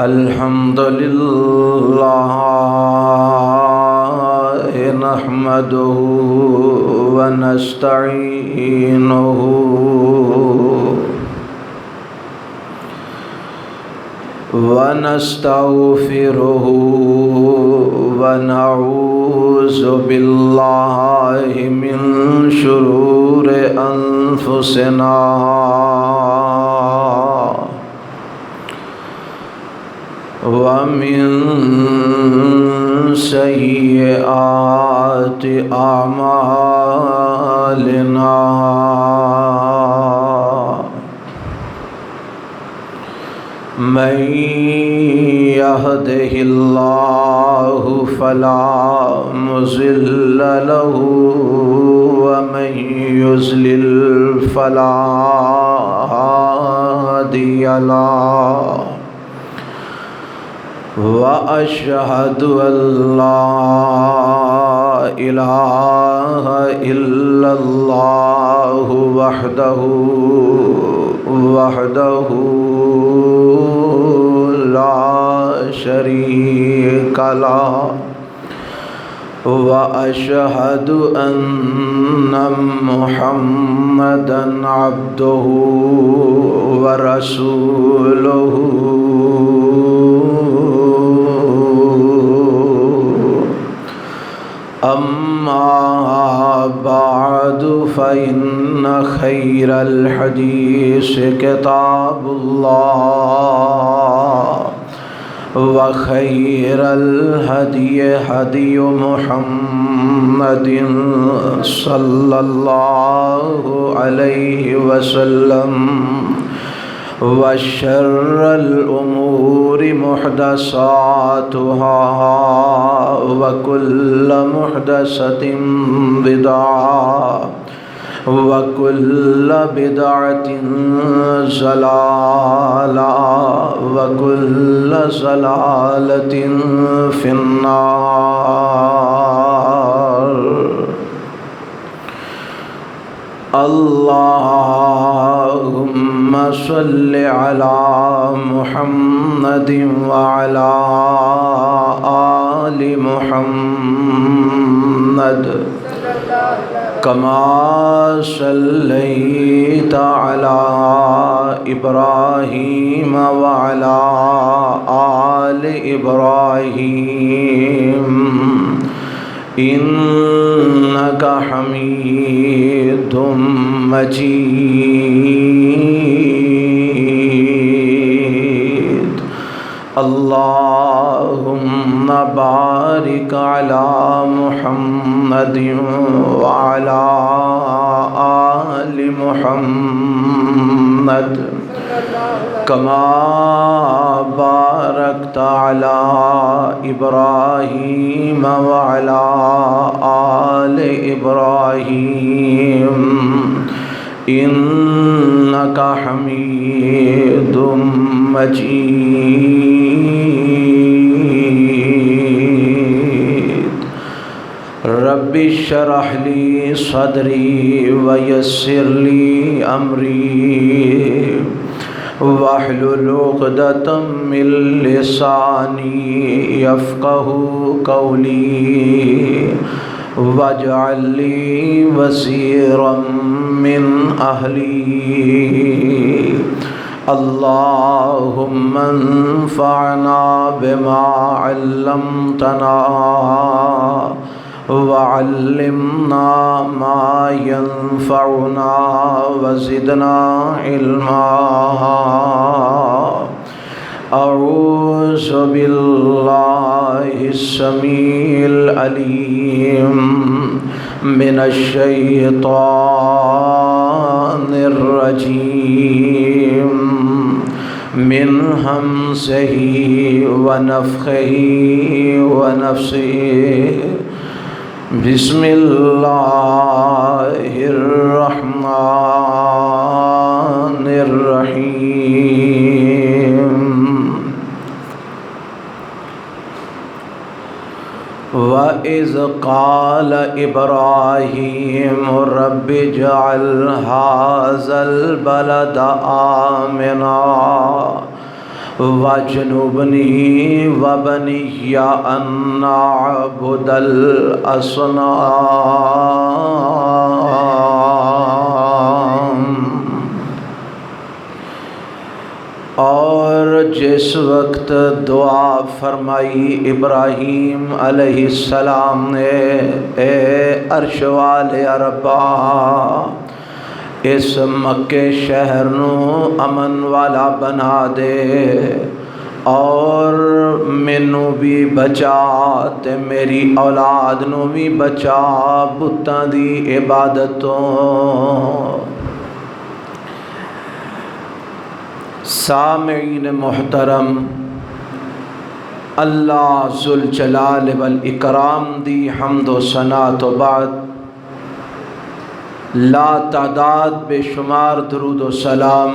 الحمدللہ نحمدہ ونستعینہ ونستغفرہ ونعوذ باللہ من شرور انفسنا ومن سیئات اعمالنا من يهده الله فلا مضل له ومن يضلل فلا هادي له وأشهد أن لا إله إلا الله وحده لا شريك له وأشهد أن محمدًا عبده ورسوله أما بعد فإن خير الحديث كتاب الله وخير الهدي هدي محمد صلى الله عليه وسلم وشر الأمور محدثاتها وكل محدثة بدعة وكل بدعة ضلالة وكل ضلالة في النار. اللهم صل على محمد وعلى آل محمد كما صليت على إبراهيم وعلى آل إبراهيم إنك حميد مجيد. اللهم بارك على محمد وعلى آل محمد كما باركت على إبراهيم وعلى آل إبراهيم إنك حميد مجيد. رب اشرح لي صدري ويسر لي أمري واحلل عقدة من لساني يفقه قولي واجعل لي وزيرا من أهلي. اللهم انفعنا بما علمتنا وعلمنا ما ينفعنا وزدنا علما. أعوذ بالله السميع العليم من الشيطان الرجيم من همزه ونفخه ونفسه. بسم الله الرحمن الرحيم. وَإِذْ قال إبراهيم رب اجعل هذا البلد آمنا واجنبني وبني أن نعبد الأصنام۔ اور جس وقت دعا فرمائی ابراہیم علیہ السلام نے، اے عرش والے ربا اس مکے شہر نو امن والا بنا دے اور مینوں بھی بچا تے میری اولاد نو بھی بچا بتاں دی عبادتوں۔ سامعین محترم، اللہ ذوالجلال والاکرام دی حمد و ثنا تو بعد لا تعداد بے شمار درود و سلام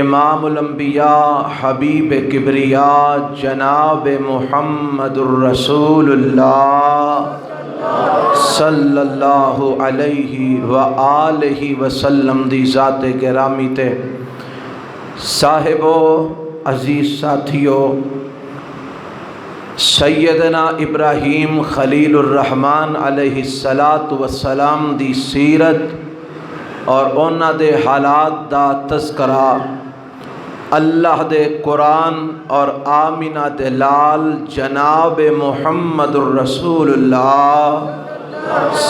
امام الانبیاء حبیب کبریا جناب محمد الرسول اللہ صلی اللہ علیہ وآلہ وسلم دی ذات گرامی تے۔ صاحبو، عزیز ساتھیو، سیدنا ابراہیم خلیل الرحمن علیہ السلام دی سیرت اور اونا دے حالات دا تذکرہ اللہ دے قرآن اور آمینہ دے لال جناب محمد الرسول اللہ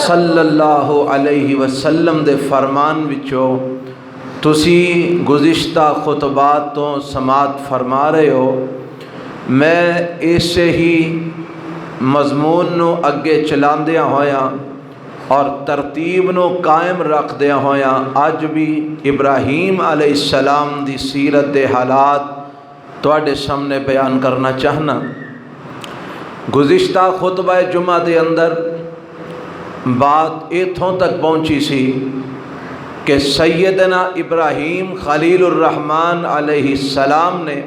صلی اللہ علیہ وسلم دے فرمان وچو تسی گزشتہ خطبات تو سماعت فرما رہے ہو۔ میں اسے ہی مضمون نو اگے چلاندیاں ہویاں اور ترتیب نو قائم رکھ دیا ہویاں اج بھی ابراہیم علیہ السلام دی سیرت دے حالات تواڈے سامنے بیان کرنا چاہنا۔ گزشتہ خطبہ جمعہ دے اندر بات ایتھوں تک پہنچی سی کہ سیدنا ابراہیم خلیل الرحمن علیہ السلام نے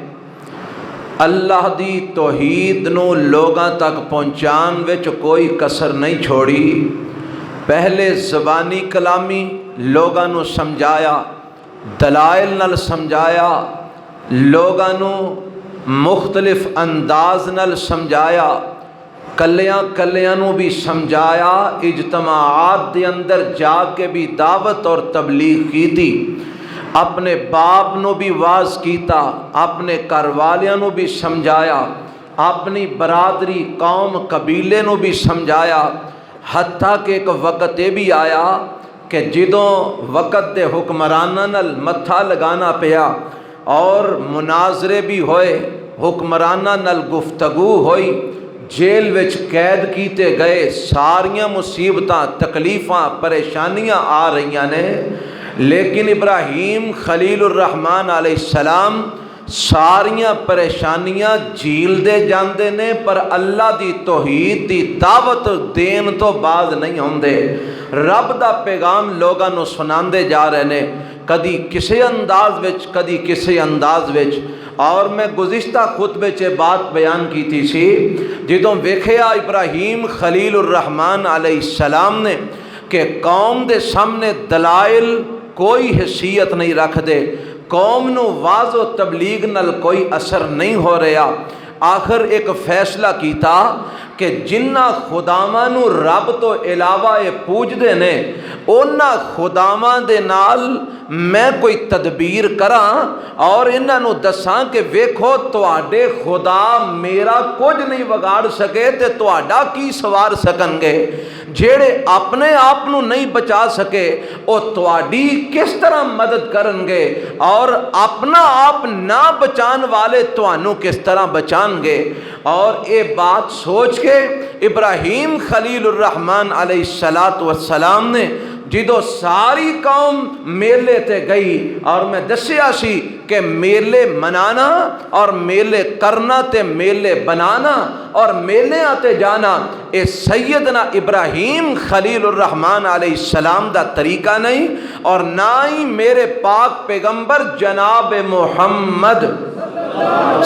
اللہ دی توحید نو لوگاں تک پہنچان وچ کوئی کسر نہیں چھوڑی۔ پہلے زبانی کلامی لوگاں نو سمجھایا، دلائل نال سمجھایا، لوگاں نو مختلف انداز نال سمجھایا، کلیاں نو بھی سمجھایا، اجتماعات دے اندر جا کے بھی دعوت اور تبلیغ کی تھی، اپنے باپ نو بھی واز کیتا، اپنے گھر والیاں نو بھی سمجھایا، اپنی برادری قوم قبیلے نو بھی سمجھایا، حتیٰ کہ ایک وقت یہ بھی آیا کہ جدوں وقت دے حکمراناں نال متھا لگانا پیا اور مناظرے بھی ہوئے، حکمراناں نال گفتگو ہوئی، جیل وچ قید کیتے گئے، ساریاں مصیبتاں تکلیفاں پریشانیاں آ رہیاں نے، لیکن ابراہیم خلیل الرحمن علیہ السلام ساریاں پریشانیاں جھیل دے جاندے نے، پر اللہ دی توحید دی دعوت دین تو باز نہیں ہوندے، رب دا پیغام لوگاں نو سناندے جا رہے نے، کدی کسے انداز وچ کدی کسے انداز وچ۔ اور میں گزشتہ خطبے چے بات بیان کی تھی سی جدوں ویکھیا ابراہیم خلیل الرحمن علیہ السلام نے کہ قوم دے سامنے دلائل کوئی حیثیت نہیں رکھ دے، قوم نو واز و تبلیغ نال کوئی اثر نہیں ہو رہا، آخر ایک فیصلہ کیتا کہ جنہ خداواں نو رب تو علاوہ پوج دے نے اونا خداواں دے نال میں کوئی تدبیر کراں اور انہاں نو دساں کہ ویکھو تواڈے خدا میرا کچھ نہیں بگاڑ سکے تے تواڈا کی سوار سکن گے، جیڑے اپنے آپ نو نہیں بچا سکے او تواڈی کس طرح مدد کرن گے، اور اپنا آپ نہ بچان والے توانو کس طرح بچان گے۔ اور اے بات سوچ کے ابراہیم خلیل الرحمن علیہ السلام نے جدو ساری قوم میلے تے گئی، اور میں دسیا سی کہ میلے منانا اور میلے کرنا تے میلے بنانا اور میلے آتے جانا اے سیدنا ابراہیم خلیل الرحمن علیہ السلام دا طریقہ نہیں، اور نہ ہی میرے پاک پیغمبر جناب محمد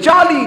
40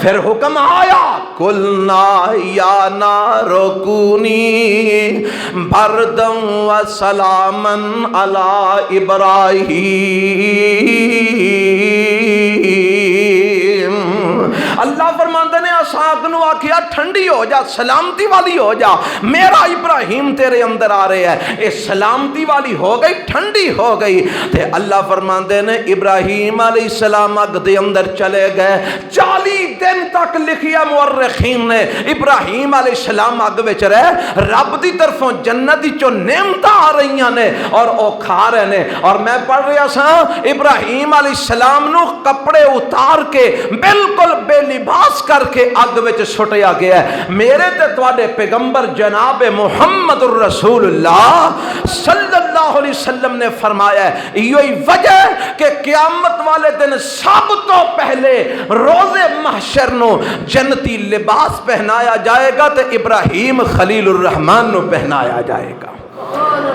پھر حکم آیا قلنا یا نار کونی بردم و سلاما علی ابراہیم۔ اللہ فرماندے نے اساق نو آکھیا ٹھنڈی ہو جا، سلامتی والی ہو جا، میرا ابراہیم تیرے اندر آ رہے ہیں۔ اے سلامتی والی ہو گئی، ٹھنڈی ہو گئی تے اللہ فرماندے نے ابراہیم علیہ السلام اگ دے اندر چلے گئے۔ 40 دن تک لکھیا مورخین نے ابراہیم علیہ السلام اگ وچ رہے، رب دی طرفوں جنت دی چو نعمتاں آ رہیاں نے اور او کھا رہے نے۔ اور میں پڑھ رہا سا ابراہیم علیہ السلام نو کپڑے اتار کے بالکل بے لباس کر کے اگ وچ سٹیا گیا ہے۔ میرے تے تواڈے پیغمبر جناب محمد الرسول اللہ صلی اللہ علیہ وسلم نے فرمایا ہے یہی وجہ کہ قیامت والے دن سب تو پہلے روز محشر نو جنتی لباس پہنایا جائے گا تے ابراہیم خلیل الرحمن نو پہنایا جائے گا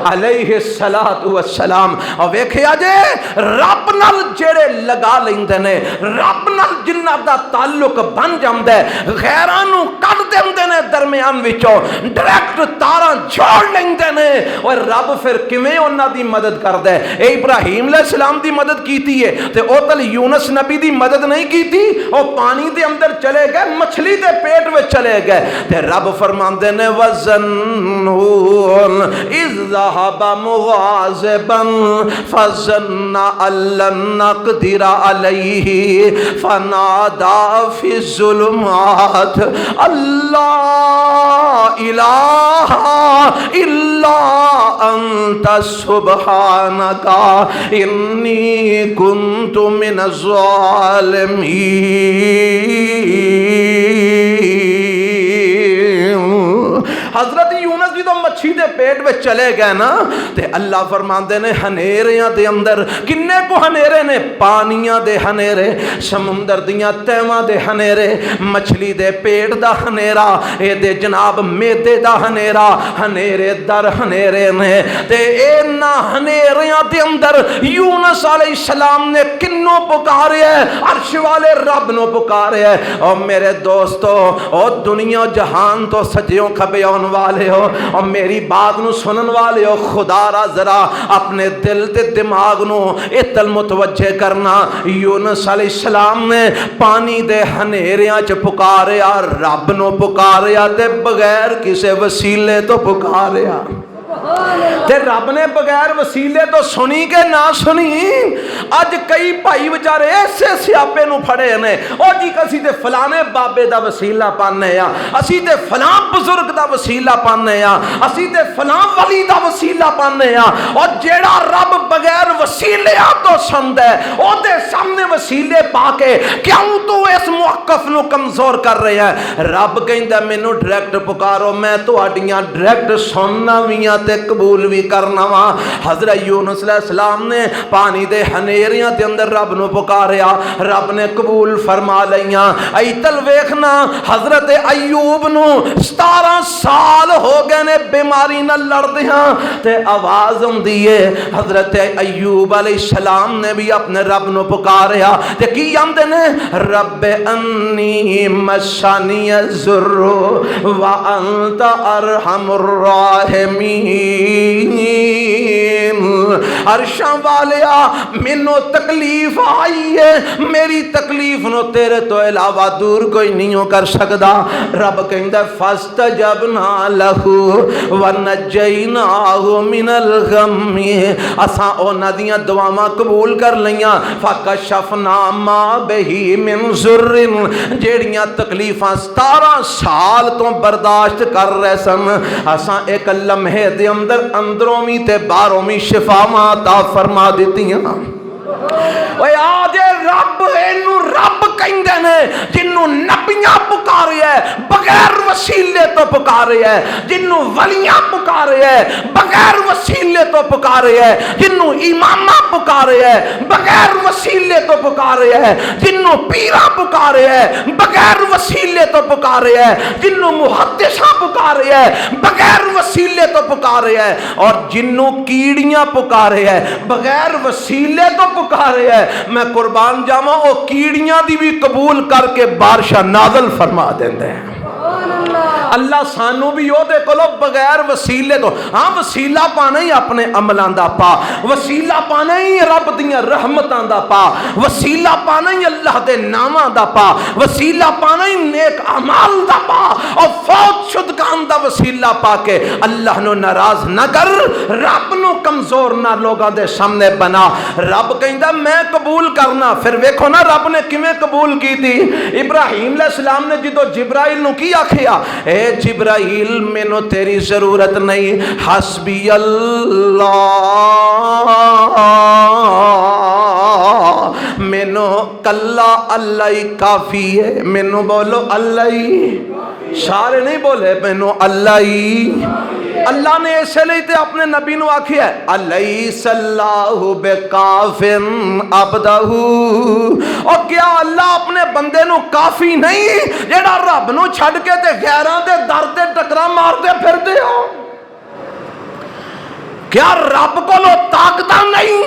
علیہ السلام۔ اور ویکھیا جے رب نال جڑے لگا لیندے نے، رب نال جنہ دا تعلق بن جاندا ہے، غیراں نو کڈ دیندے نے درمیان وچوں، ڈائریکٹ تاراں جوڑ لیندے نے۔ اور رب پھر کیویں انہاں دی مدد کردا ہے؟ اے ابراہیم علیہ السلام دی مدد کیتی ہے تے او تل یونس نبی دی مدد نہیں کیتی، او پانی دے اندر چلے گئے، مچھلی دے پیٹ وچ چلے گئے تے رب فرماندے نے وَظَنُّونَ اِذْ ذَهَبَ مُغَاضِبًا فَظَنَّ أَن لَّن نَّقْدِرَ عَلَيْهِ فَنَادَىٰ فِي الظُّلُمَاتِ أَن لَّا إِلَٰهَ إِلَّا أَنتَ سُبْحَانَكَ إِنِّي كُنتُ مِنَ الظَّالِمِينَ۔ حضرت یونس جی تو مچھی دے پیٹ میں چلے گئے نا تے اللہ فرماندے نے ہنیریاں دے اندر کنے کو ہنیرے نے، پانیاں دے ہنیرے، سمندر دیاں تہواں دے ہنیرے، مچھلی دے پیٹ دا ہنیرا، اے دے جناب میدے دا ہنیرا، ہنیرے در ہنیرے نے تے اینا ہنیریاں دے اندر یونس علیہ السلام نے کنوں پکارے ہے، عرش والے رب نو پکارے ہے۔ اور میرے دوستو، اور دنیا جہان تو سجیوں کھبے آن والے ہو اور میری بات نو سنن والے ہو، خدا را ذرا اپنے دل تے دماغ نو اتل متوجہ کرنا۔ یونس علیہ السلام نے پانی دے ہنیریاں چ پکاریا، رب نو پکاریا تے بغیر کسے وسیلے تو پکاریا تے رب نے بغیر وسیلے تو سنی کہ نہ سنی۔ اج کئی بھائی بیچارے ایسے سیاپے نو پھڑے نے، او جی کسی تے فلانے بابے دا وسیلہ پانے یا اسی تے فلاں بزرگ دا وسیلہ پانے یا اسی تے فلاں ولی دا وسیلہ پانے یا، اور جیڑا رب بغیر وسیلے تو سند ہے او دے سامنے وسیلے پا کے کیوں تو اس موقف نو کمزور کر رہے ہیں؟ رب کہندا مینوں ڈائریکٹ پکارو، میں تہاڈیاں ڈائریکٹ سننا ویاں تے قبول بھی کرنا وا۔ حضرت یونس علیہ السلام نے پانی دے ہنیریاں دے اندر رب نو پکاریا، رب نے قبول فرما لیاں۔ ایتل ویکھنا حضرت ایوب نو 17 سال ہو گئے نے بیماری نہ لڑدیاں تے آواز ہوندی ہے۔ حضرت ایوب علیہ السلام نے بھی اپنے رب نو پکاریا تے کی آندے نے، رب انی مسنی الضر وانت ارحم الراحمین۔ عرشاں والیا مینوں تکلیف آئی ہے، میری تکلیف نو تیرے تو علاوہ دور کوئی نہیں ہو کر سکدا۔ رب کہندا فاستجبنا لہ ونجیناہ من الغم، اساں انہاں دیاں دعاواں قبول کر لیاں۔ فکشفنا ما بہی من ضر، جیڑیاں تکلیفاں 17 سال تو برداشت کر رہے سن، اساں ایک لمحے دے اندر اندروں بھی تے باہروں بھی شفاواں عطا فرما دتیاں۔ اوے آج رب اینو رب کہندے نے جنوں نبیاں پکارے ہے بغیر وسیلے تو پکارے ہے، جنوں ولیاں پکارے ہے بغیر وسیلے تو پکارے ہے، جنوں اماماں پکارے ہے بغیر وسیلے وسیلے تو پکارے ہے، جنوں پیرا پکارے ہے بغیر وسیلے تو پکارے ہے، جنوں محدثاں پکارے ہے بغیر وسیلے تو پکارے ہے، اور جنوں کیڑیاں پکارے ہے بغیر وسیلے تو پکارے ہے۔ میں قربان جاواں او کیڑیاں دی بھی قبول کر کے بارشاں نازل فرما دیندے ہیں۔ اللہ سانو بھی او دے کولو بغیر وسیلے تو، ہاں وسیلہ پانا ہی اپنے عملاں دا پا، وسیلہ پانا ہی رب دیاں رحمتاں دا پا، وسیلہ پانا ہی اللہ دے ناماں دا پا، وسیلہ پانا ہی نیک اعمال دا پا، اور فوت شدگان دا وسیلہ پا کے اللہ نو ناراض نہ کر، رب نو کمزور نہ لوگاں دے سامنے بنا۔ رب کہندا میں قبول کرنا، پھر ویکھو نا رب نے کیویں قبول کی تھی۔ ابراہیم علیہ السلام نے جدو جبرائیل نو کی آکھیا، اے جبرائیل مینوں تیری ضرورت نہیں، حسبی اللہ، مینوں کلا اللہ ہی کافی ہے۔ مینوں بولو اللہ ہی، سارے نہیں بولے مینوں اللہ ہی۔ اللہ نے اسے لئے تے اپنے نبی نو آکھی ہے الیس اللہ بکافن عبدہ، اور کیا اللہ اپنے بندے نو کافی نہیں جیڑا رب نو چھڑ کے تے غیراں دے در تے ٹکرا مارتے پھر دے ہو؟ کیا رب کو لو طاقتہ نہیں؟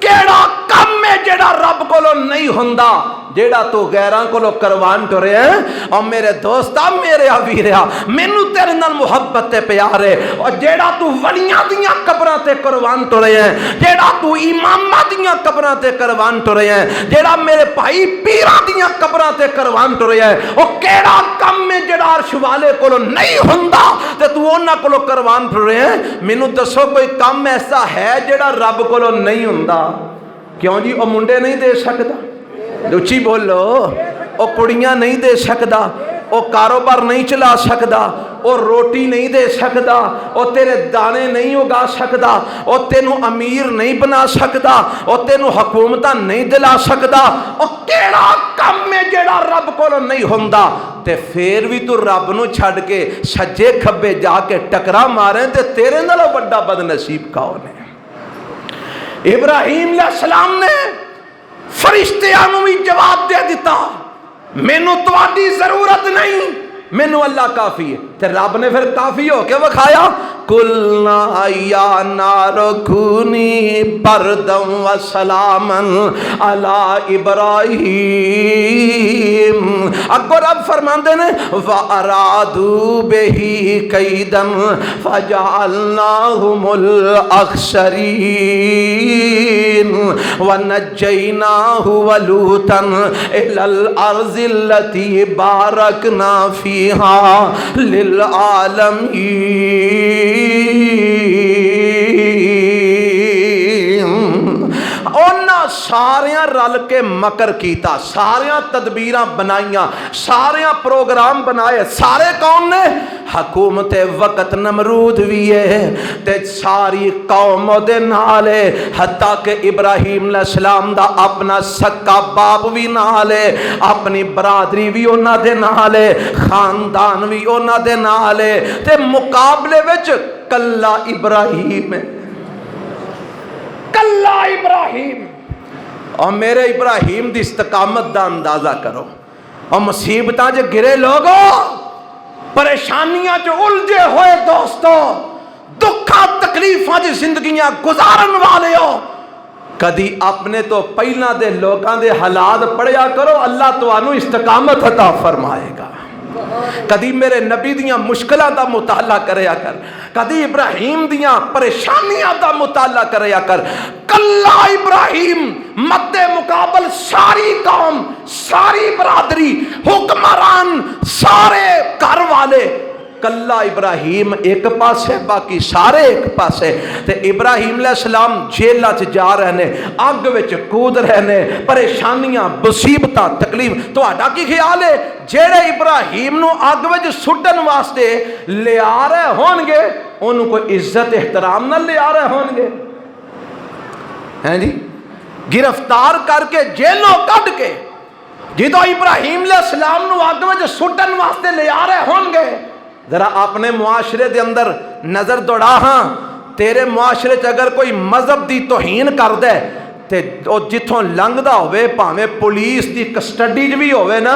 کیڑا کم ہے جیڑا رب کو لو نہیں ہوندا جیڑا تو غیراں کو لو کروان ٹرے ہیں؟ اور میرے دوستا میرے آویریا مینوں تیرے نال محبت تے پیار ہے، اور جیڑا تو ولیاں دیاں قبراں تے کروان ٹرے ہیں، جیڑا تو اماماں دیاں قبراں تے کروان ٹرے ہیں، جیڑا میرے بھائی پیراں دیاں قبراں تے کروان ٹرے ہیں، او کیڑا کم ہے جیڑا عرش والے کو لو نہیں ہوندا تے تو انہاں کو لو کروان ٹرے ہیں؟ مینوں دسو کوئی کم ایسا ہے جیڑا رب کو لو نہیں ہوندا؟ کیوں جی او منڈے نہیں دے سکدا؟ لچی بولو، او کڑیاں نہیں دے سکدا، او کاروبار نہیں چلا سکدا، او روٹی نہیں دے سکدا، او تیرے دانے نہیں اگا سکدا، او تینو امیر نہیں بنا سکدا، او تینو حکومتہ نہیں دلا سکدا، او کیڑا کم میں جیڑا رب کو نہیں ہوندا؟ تے پھر بھی تو رب نو چھڑ کے سجے کھبے جا کے ٹکرا مارے تے تیرے نالوں بڑا بد نصیب کون ہے؟ ابراہیم علیہ السلام نے فرشتیاں نو بھی جواب دے دیتا، مینوں تواڈی ضرورت نہیں، مینوں اللہ کافی ہے۔ تے رب نے پھر کافی ہو کے وکھایا، قُلْنَا يَا نَارُ كُونِي بَرْدًا وَسَلَامًا عَلَىٰ إِبْرَاهِيمَ۔ اکبر رب فرماندے نے وَأَرَادُوا بِهِ كَيْدًا فَجَعَلْنَاهُمُ الْأَخْسَرِينَ وَنَجَّيْنَاهُ وَلُوطًا إِلَى الْأَرْضِ الَّتِي بَارَكْنَا فِيهَا لِلْعَالَمِينَ۔ اونا ساریاں رل کے مکر کیتا، ساریاں تدبیراں بنائیاں، ساریاں پروگرام بنائے، سارے کون نے؟ حکومت وقت نمرود بھی ہے تے ساری قوم دے نالے، حتیٰ کہ ابراہیم علیہ السلام دا اپنا سکا باپ بھی نالے، اپنی برادری بھی اونا دے نالے، خاندان بھی اونا دے نالے، تے مقابلے وچ کلا ابراہیم ہے، کلا ابراہیم۔ اور میرے ابراہیم دی استقامت دا اندازہ کرو، اور مصیبتاں جو گرے لوگو، پریشانیاں جو الجھے ہوئے دوستو، دکھا تکلیفاں دی زندگیاں گزارن والے ہو، کدی اپنے تو پہلا دے لوگاں دے حالات پڑھیا کرو، اللہ تو انو استقامت عطا فرمائے گا۔ کدی میرے نبی دیاں مشکلات دا مطالعہ کریا کر، کدی ابراہیم دیاں پریشانیاں دا مطالعہ کریا کر۔ کلا ابراہیم مد مقابل ساری قوم، ساری برادری، حکمران، سارے گھر والے، کلا ابراہیم ایک پاسے باقی سارے ایک پاسے۔ تے ابراہیم علیہ السلام جیلہ چ جا رہنے، اگ وچ کود رہنے، پریشانیاں، مصیبتاں، تکلیف۔ تو آڈا کی خیال ہے جیڑے ابراہیم نو اگ وچ سٹن واسطے لے آ رہے ہون گے، انہوں کو عزت احترام نہ لے آ رہے ہون گے؟ ہیں جی گرفتار کر کے جیلوں کٹ کے جدو ابراہیم علیہ السلام نو اگ وچ سٹن واسطے لے آ رہے ہون گے، ذرا اپنے معاشرے دے اندر نظر دوڑا ہاں، تیرے معاشرے چ اگر کوئی مذہب دی توہین کر دے، تے او جتھوں لنگدا ہوئے بھاویں پولیس دی کسٹڈی وچ بھی ہوئے نا،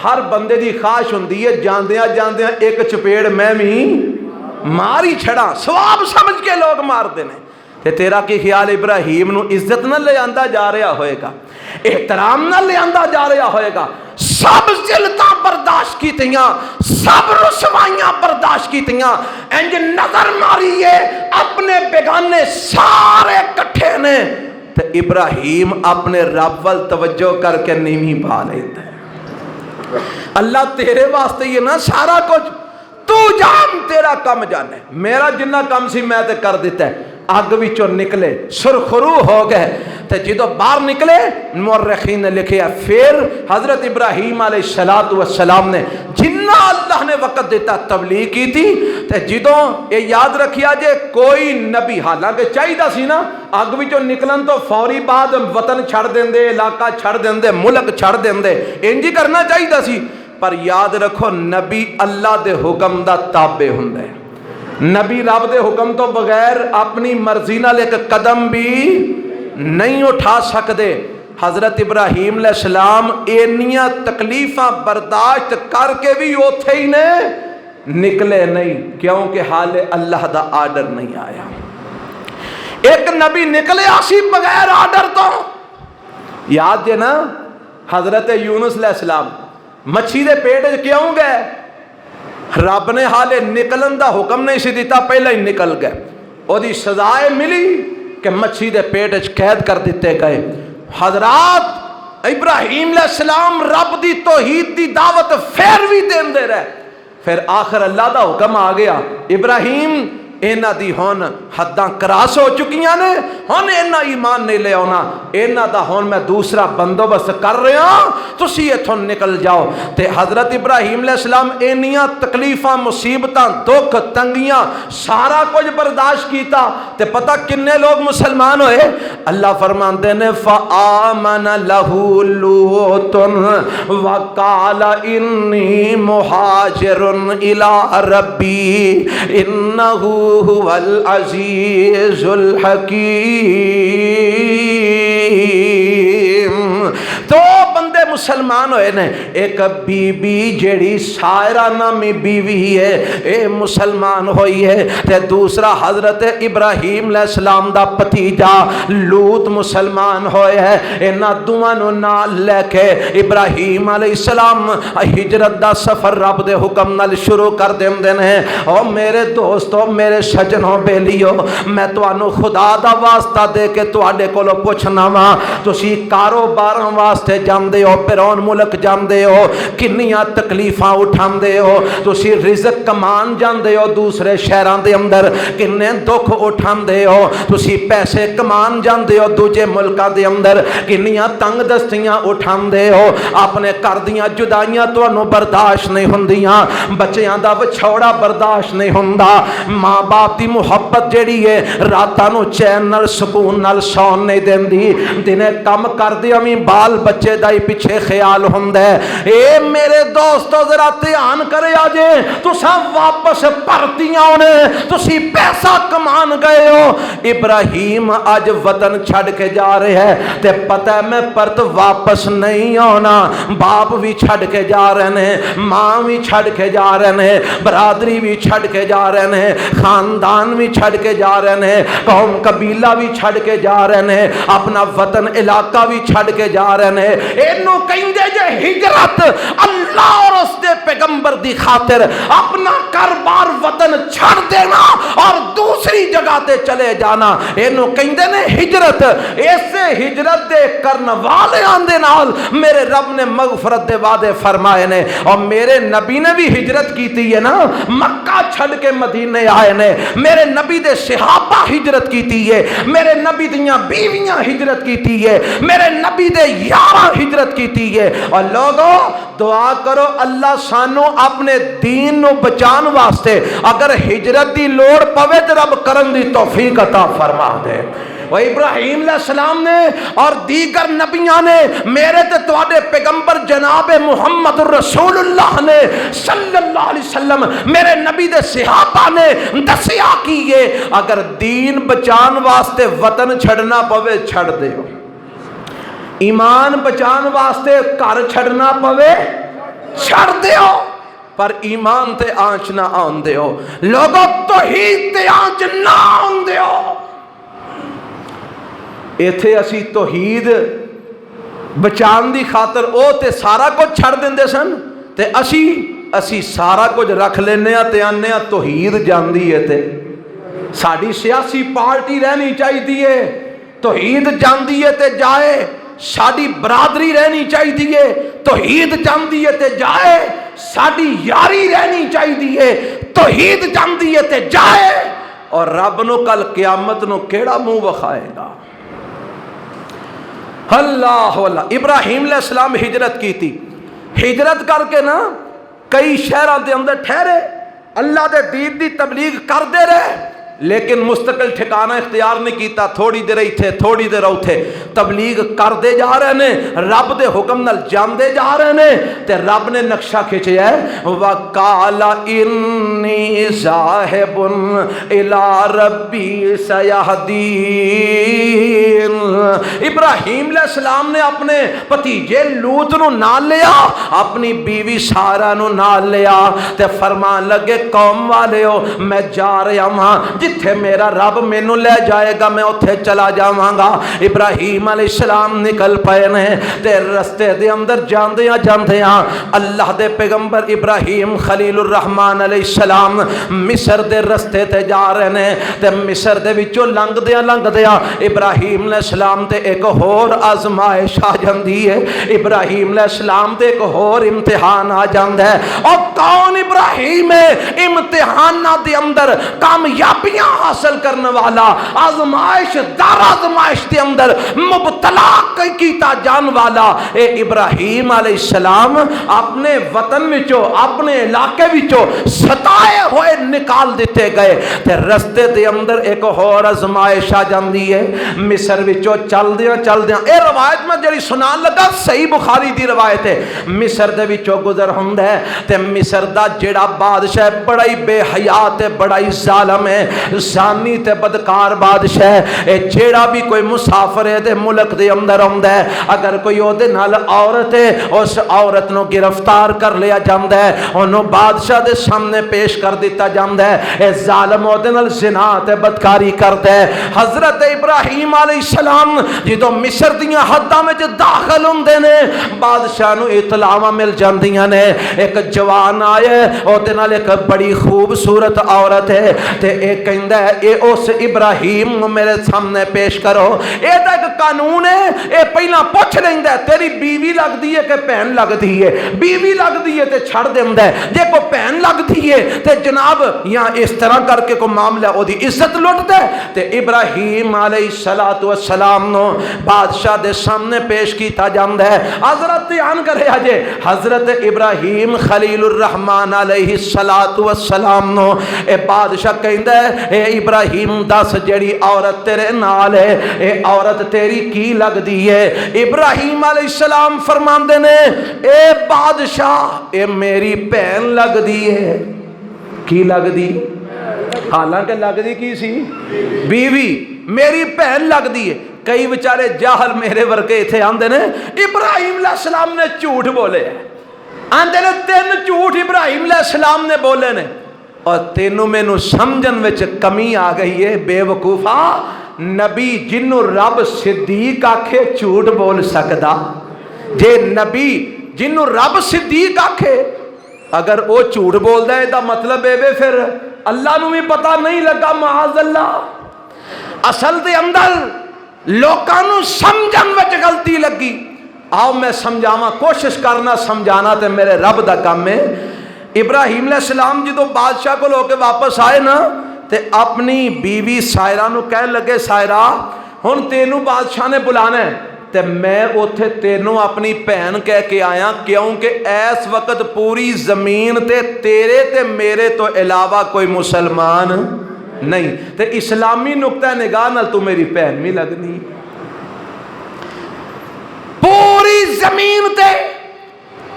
ہر بندے دی خواہش ہوندی ہے جاندیاں جاندیاں ایک چپیڑ میں بھی مار ہی چھڑا، ثواب سمجھ کے لوگ مارتے ہیں۔ تے تیرا کی خیال ابراہیم نو عزت نہ لے آندا جا رہا ہوئے گا، احترام نہ لے آندا جا رہا ہوئے گا؟ سب ذلتاں برداشت کیتیاں، سب رسوائیاں برداشت کیتیاں، انج نظر ماریے اپنے بیگانے سارے کٹھے نے، تے ابراہیم اپنے رب وال توجہ کر کے نیویں پا لیتا ہے۔ اللہ تیرے واسطے یہ نا سارا کچھ، تو جان تیرا کم جانے، میرا جنہ کم سی میں تے کر دیتا ہے۔ اگ وچوں نکلے سرخرو ہو گئے، تے جدو باہر نکلے مورخین نے لکھیا پھر حضرت ابراہیم علیہ السلام نے جنہ اللہ نے وقت دیتا تبلیغ کی تھی، تے جدو یہ یاد رکھیا جے کوئی نبی حالانکہ چاہیے سی نا اگ وچوں نکلن تو فوری بعد وطن چھڑ دیندے، علاقہ چھڑ دیندے، ملک چھڑ دیندے، انجی کرنا چاہیے سی، پر یاد رکھو نبی اللہ دے حکم دا تابع ہوندا ہے۔ نبی رب دے حکم تو بغیر اپنی مرضی نال ایک قدم بھی نہیں اٹھا سکتے۔ حضرت ابراہیم علیہ السلام اینیاں تکلیفاں برداشت کر کے بھی اوتھے ہی نے نکلے نہیں، کیونکہ حال اللہ دا آرڈر نہیں آیا۔ ایک نبی نکلے آسی بغیر آرڈر تو، یاد ہے نا حضرت یونس علیہ السلام مچھی دے پیٹ کیوں گئے؟ رب نے حالے نکلن دا حکم نہیں سی دیتا، پہلے ہی نکل گئے، او دی سزائے ملی کہ مچھی دے پیٹ قید کر دیتے گئے۔ حضرات ابراہیم علیہ السلام رب دی توحید دی دعوت پھر بھی دین دے رہے، پھر آخر اللہ دا حکم آ گیا ابراہیم اینا دی ہون حداں کراس ہو چکیاں نے، ہون اینا ایمان نہیں لے آنا، اینا دا ہون میں دوسرا بندوبست کر رہا ہوں، تسی ایتھوں نکل جاؤ۔ تے حضرت ابراہیم علیہ السلام اینیاں تکلیفاں مصیبتاں دکھ تنگیاں سارا کچھ برداشت کیتا، تے پتہ کنے لوگ مسلمان ہوئے؟ اللہ فرماندے نے فآمن لہو لوط وقال انی مہاجر الی ربی انہو هو العزیز الحکیم۔ تو بندے مسلمان ہوئے نے، ایک بی بی جیڑی سائرہ نامی بیوی ہے اے مسلمان ہوئی ہے، تے دوسرا حضرت ابراہیم علیہ السلام دا پتیجا لوط مسلمان ہوئے ہے۔ انہاں دوواں نو نال لے کے ابراہیم علیہ السلام ہجرت دا سفر رب دے حکم نال شروع کر دیندے نے۔ او میرے دوستو، میرے سجنوں بیلیو، میں تانوں خدا دا واسطہ دے کے تواڈے کولوں پوچھنا وا، تسی کاروباراں واسطے جاندے ہو، پیرون ملک جاندے ہو، کنیاں تکلیفاں اٹھاندے ہو، تسی رزق کمان جاندے ہو دوسرے شہراں دے اندر، کنے دکھ اٹھاندے ہو، تسی پیسے کمان جاندے ہو دوجے ملکاں دے اندر، کنیاں تنگ دستیاں اٹھاندے ہو، اپنے گھر دیاں جدائیاں تانوں برداشت نہیں ہوندیاں، بچیاں دا وچھوڑا برداشت نہیں ہوندا، ماں باپ دی محبت جیڑی ہے راتاں نو چین نال سکون نال سون نہیں دیندی، دنے کم کر دی امی بال بچے دا ہی پیچھے خیال ہوندا ہے۔ اے میرے دوستو ذرا دھیان کرے آجے، تساں واپس پرتیاں نے، تسی پیسہ کمان گئے ہو۔ ابراہیم آج وطن چھڑ کے جا رہے ہیں، تے پتہ ہے میں پرت واپس نہیں آنا، باپ بھی چھڑ کے جا رہے ہیں، ماں بھی چھڑ کے جا رہے ہیں، برادری بھی چھڑ کے جا رہے ہیں، خاندان بھی چھڑ کے جا رہے ہیں، قوم قبیلہ بھی چھڑ کے جا رہے ہیں، اپنا وطن علاقہ بھی چھڑ کے جا رہے ہیں۔ اینو کہندے جے ہجرت، اللہ اور اس دے پیغمبر دی خاطر اپنا گھر بار وطن چھڑ دینا اور دوسری جگہ تے چلے جانا، اینو کہندے نے ہجرت۔ ایسے ہجرت دے کرن والے آندے نال میرے رب نے مغفرت دے وعدے فرمائے نے، اور میرے نبی نے بھی ہجرت کیتی ہے نا، مکہ چھڑ کے مدینے آئے نے، میرے نبی دے صحابہ ہجرت کیتی ہے، میرے نبی دیاں بیویاں ہجرت کیتی ہے، میرے نبی دے یاراں ہجرت کیتی ہے۔ اور لوگوں دعا کرو اللہ سانو اپنے دین نو بچان واسطے اگر ہجرت دی لوڑ پوے تے رب کرن دی توفیق عطا فرما دے۔ وہ ابراہیم علیہ السلام نے اور دیگر نبیان نے، میرے تے تواڈے پیغمبر جناب محمد رسول اللہ نے صلی اللہ علیہ وسلم، میرے نبی دے صحابہ نے دسیا کیے اگر دین بچان واسطے وطن چھڑنا پوے چھڑ دیو۔ ایمان بچان واسطے گھر چھڑنا پوے چھڑ دیو، پر ایمان تے آنچ نہ آن دیو، لوگوں توحید تے آنچ نہ آن دیو۔ ایتھے اسی توحید بچان دی خاطر او تے سارا کچھ چھڑ دیندے سن، تے اسی سارا کچھ رکھ لینے تے آنے توحید جاندی ہے، تے ساڑی سیاسی پارٹی رہنی چاہیے، توحید جاندی ہے تے جائے، ساڑی برادری رہنی چاہیے، توحید جاندی ہے تے جائے، ساڑی یاری رہنی چاہیے، توحید جاندی ہے تے جائے، اور رب نو کل قیامت نو کیڑا منہ وکھائے گا۔ اللہ اللہ، ابراہیم علیہ السلام ہجرت کی تھی، ہجرت کر کے نا کئی شہروں دے اندر ٹھہرے، اللہ دے دین دی تبلیغ کر دے رہے، لیکن مستقل ٹھکانہ اختیار نہیں کیتا، تھوڑی دیر اتھے تھوڑی دیر اتھے تبلیغ کر دے جا رہے نے، رب دے حکم نال جان دے جا رہے نے، تے رب نے نقشہ کھچیا ہے وَقَالَ إِنِّي ذَاهِبٌ إِلَىٰ رَبِّي سَيَهْدِينِ۔ ابراہیم علیہ السلام نے اپنے بھتیجے لوط نو نال لیا، اپنی بیوی سارہ نو نال لیا، تے فرمان لگے قوم والے ہو میں جا رہا ہوں، جتھے میرا رب مینوں لے جائے گا میں اتھے چلا جاواں گا۔ ابراہیم علیہ السلام نکل پئے نے، تے رستے دے اندر جاندیاں جاندیاں اللہ دے پیغمبر ابراہیم خلیل الرحمن علیہ السلام مصر دے رستے تے جا رہے نے، تے مصر دے وچوں لنگدیاں ابراہیم علیہ السلام تے ایک ہور آزمائش آ جاندی ہے، ابراہیم علیہ السلام تے ایک ہور امتحان آ جاندا ہے، اور کون ابراہیم ہے امتحانات دے اندر کامیابیاں حاصل کرنے والا، آزمائش در آزمائش دے اندر مبتلا کیتا جان والا، اے ابراہیم علیہ السلام اپنے وطن وچوں اپنے علاقے وچوں ستائے ہوئے نکال دیتے گئے، تے رستے دے اندر ایک اور آزمائش آ جاندی ہے، مصر وچوں چلدیاں اے روایت میں جڑی سنان لگا صحیح بخاری دی روایت ہے، مصر دے وچوں گزر ہوندا ہے، تے مصر دا جڑا بادشاہ بڑا ہی بے حیا تے بڑا ہی ظالم ہے، زانی تے بدکار بادشاہ ہے، جیڑا بھی کوئی مسافر ہے دے ملک دے اندر آندا ہے، اگر کوئی او دے نال عورت ہے اس عورت نو گرفتار کر لیا جاندا ہے، انہوں بادشاہ دے سامنے پیش کر دیتا جاندا ہے، اے ظالم او دے نال زنا تے بدکاری کردا ہے۔ حضرت ابراہیم علیہ السلام جدوں مصر دیاں حداں وچ داخل ہوندے نے، بادشاہ نو اطلاعاں مل جاندیاں نے، ایک جوان آئے او دے نال ایک بڑی خوبصورت عورت ہے، تے ایک کہندا ہے اے اس ابراہیم میرے سامنے پیش کرو، اے دا ایک قانون ہے، اے پہلا پوچھ لیندا ہے تیری بیوی لگدی ہے کہ بہن لگدی ہے، بیوی لگدی ہے تے چھڑ دیندا ہے، جے کو بہن لگدی ہے تے جناب یا اس طرح کر کے کو معاملہ او دی عزت لٹ دے، تے ابراہیم علیہ السلام نو بادشاہ دے سامنے پیش کیتا جاندا ہے۔ حضرت دھیان کرے اجے حضرت ابراہیم خلیل الرحمن علیہ السلام نو اے بادشاہ کہندا ہے اے ابراہیم دس جڑی عورت تیرے نال ہے اے عورت تیری کی لگدی ہے؟ ابراہیم علیہ السلام فرماندے نے اے بادشاہ اے میری بہن لگدی ہے۔ کی لگدی؟ حالانکہ لگدی کی سی؟ بیوی، میری بہن لگدی ہے۔ کئی بیچارے جاہل میرے ورگے اتھے آندے نے ابراہیم علیہ السلام نے جھوٹ بولے، آندے نے تین جھوٹ ابراہیم علیہ السلام نے بولے نے، اور تینوں میں نو سمجھن وچ کمی آ گئی ہے بے وقوفا، نبی جنوں رب صدیق آکھے جھوٹ بول سکدا؟ جے نبی جنوں رب صدیق آکھے اگر وہ جھوٹ بولدا ہے دا مطلب ہے پھر اللہ نو بھی پتہ نہیں لگا، معاذ اللہ۔ اصل دے اندر لوکاں نو سمجھن وچ غلطی لگی، آؤ میں سمجھاواں، کوشش کرنا سمجھانا تے میرے رب دا کام ہے۔ ابراہیم علیہ السلام جدو بادشاہ کو لو کے واپس آئے نا تے اپنی بیوی سائرہ نو کہنے لگے سائرہ ہن تینوں بادشاہ نے بلانا ہے تے میں اوتھے تینوں اپنی بہن کہہ کے آیا، کیونکہ اس وقت پوری زمین تے تیرے تے میرے تو علاوہ کوئی مسلمان نہیں، تے اسلامی نقطہ نگاہ نال تو میری بہن بھی لگنی، پوری زمین تے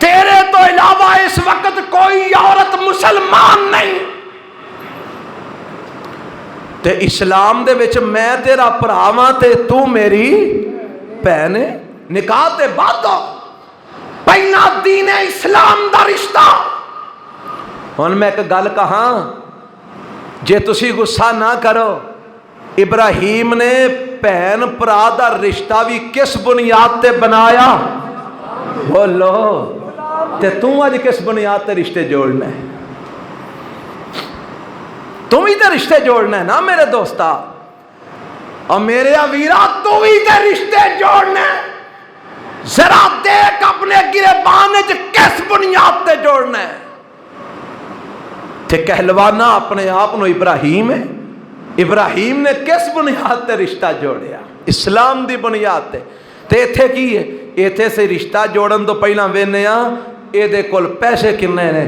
تیرے تو علاوہ اس وقت کوئی عورت مسلمان نہیں، تے اسلام دے وچ میں تیرا بھراواں تے تو میری بہن ہے، نکاح تے بعد پہلا دین اسلام دا رشتہ. ہن میں ایک گل کہاں جے تسی غصہ نہ کرو، ابراہیم نے بہن برا دا رشتہ بھی کس بنیاد تے بنایا؟ بولو تے تم اج کس بنیاد تے رشتے جوڑنا ہے؟ تم ہی تے رشتے جوڑنا ہے نا میرے دوستا اور میرے ویرا، تو ہی تے رشتے جوڑنا ہے. ذرا دیکھ اپنے گریبان وچ کس بنیاد تے جوڑنا ہے. تے کہلوانا اپنے آپ نو ابراہیم ہے. ابراہیم نے کس بنیاد تے رشتہ جوڑیا؟ اسلام دی بنیاد تے. تے ایتھے کی ہے؟ ایتھے سے رشتہ جوڑن تو پہلا وینے آ اے دے کول پیسے کنے نے،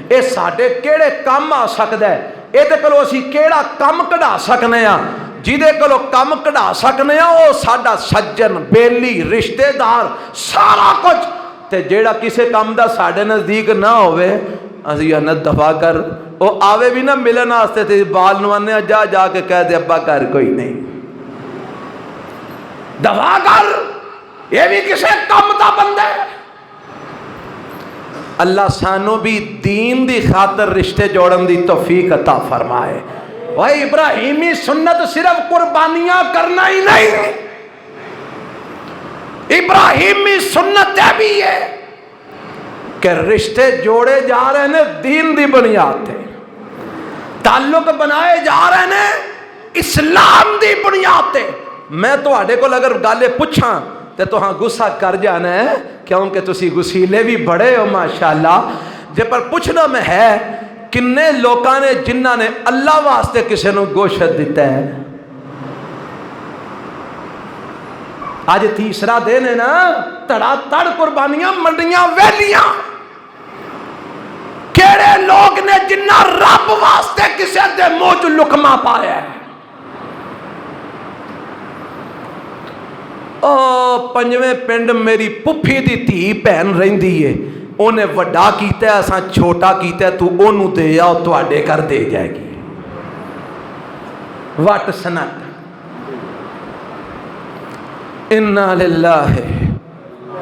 اے ساڈے کیڑے کام آ سکدا ہے، اے دے کولوں اسی کیڑا کام کڈا سکنے آ. جہدے کولوں کام کڈا سکنے آ او ساڈا سجن بیلی رشتہ دار سارا کچھ. تے جیڑا کسے کام دا ساڈے نزدیک نہ ہوئے اسی نہ دفاع کر. او آوے بھی نہ ملن واسطے تے بال نوانے جا جا کے کہہ دے ابا گھر کوئی نہیں، دفاع کر، یہ بھی کسے کم دا بندہ ہے. اللہ سانو بھی دین دی خاطر رشتے جوڑن دی توفیق عطا فرمائے. بھائی ابراہیمی سنت صرف قربانیاں کرنا ہی نہیں، ابراہیمی سنت بھی ہے کہ رشتے جوڑے جا رہے ہیں دین دی بنیاد تے، تعلق بنائے جا رہے ہیں اسلام دی بنیاد تے. میں تواڈے کول اگر گل پوچھاں تے تہاں غصہ کر جانا ہے کیونکہ تسی غسیلے بھی بڑے ہو ماشاءاللہ. جے پر پوچھنا میں ہے کنے لوکاں نے جنہاں نے اللہ واسطے کسے نو گوشت دیتا ہے؟ آج تیسرا دن ہے نا، تڑا تڑ قربانیاں منڈیاں ویلیاں. کیڑے لوگ نے جنہ رب واسطے کسے دے منہ چ لقمہ پایا ہے؟ او پنجویں پنڈ میری پپھی دی دھی بہن رہندی ہے، انہیں وڈا کیتا ہے اساں چھوٹا کیتا ہے، تو اونوں دے آ تواڈے گھر دے جائے گی. وٹ سنت. انا للہ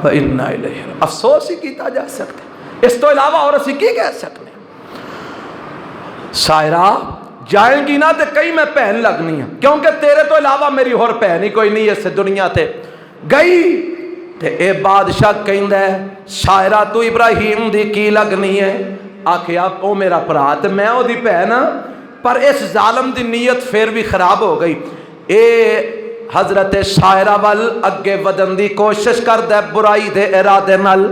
و انا الیہ. افسوس ہی کیتا جا سکتا ہے، اس تو علاوہ اور اسی کی کہہ سکتے ہیں؟ سائرہ جائیں گی نا تے کئی میں پہن لگنی ہے کیونکہ تیرے تو علاوہ میری اور پہن ہی کوئی نہیں اس دنیا تے. گئی تے اے بادشاہ کہندا ہے سائرہ تو ابراہیم دی کی لگنی ہے؟ آکھیا او میرا بھرا تے میں او دی بہن ہاں. پر اس ظالم دی نیت پھر بھی خراب ہو گئی. اے حضرت سائرہ وال اگے ودن دی کوشش کردا ہے برائی دے ارادے نال.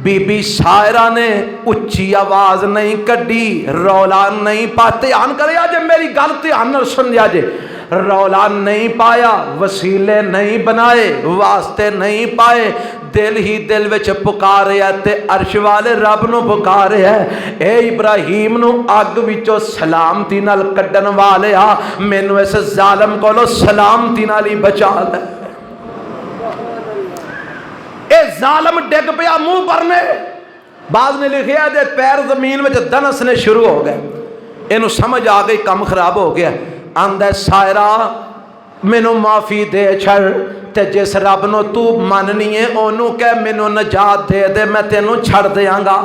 بی بی سائرہ نے اچھی آواز نہیں کڈی، رولا نہیں پایا. دھیان کریا جے میری گل دھیان نال سن لیا جے. رولا نہیں پایا، وسیلے نہیں بنائے، واسطے نہیں پائے، دل ہی دل وچ پکارے ہے تے عرش والے رب نو پکارے ہے. اے ابراہیم نو اگ وچوں سلامتی نال کڈن والے آ، مینوں اس ظالم کولو سلامتی نال ہی بچا لے. اے ظالم ڈگ پیا منہ پرنے. بعض نے لکھیا دے پیر زمین وچ دنسنے شروع ہو گئے. اینو سمجھ آ گئی کم خراب ہو گیا. آندا سائرہ مینوں معافی دے چھڑ تے جس رب نو تو مننی ہے اونوں کہہ مینوں نجات دے دے میں تینوں چھڑ دیاں گا.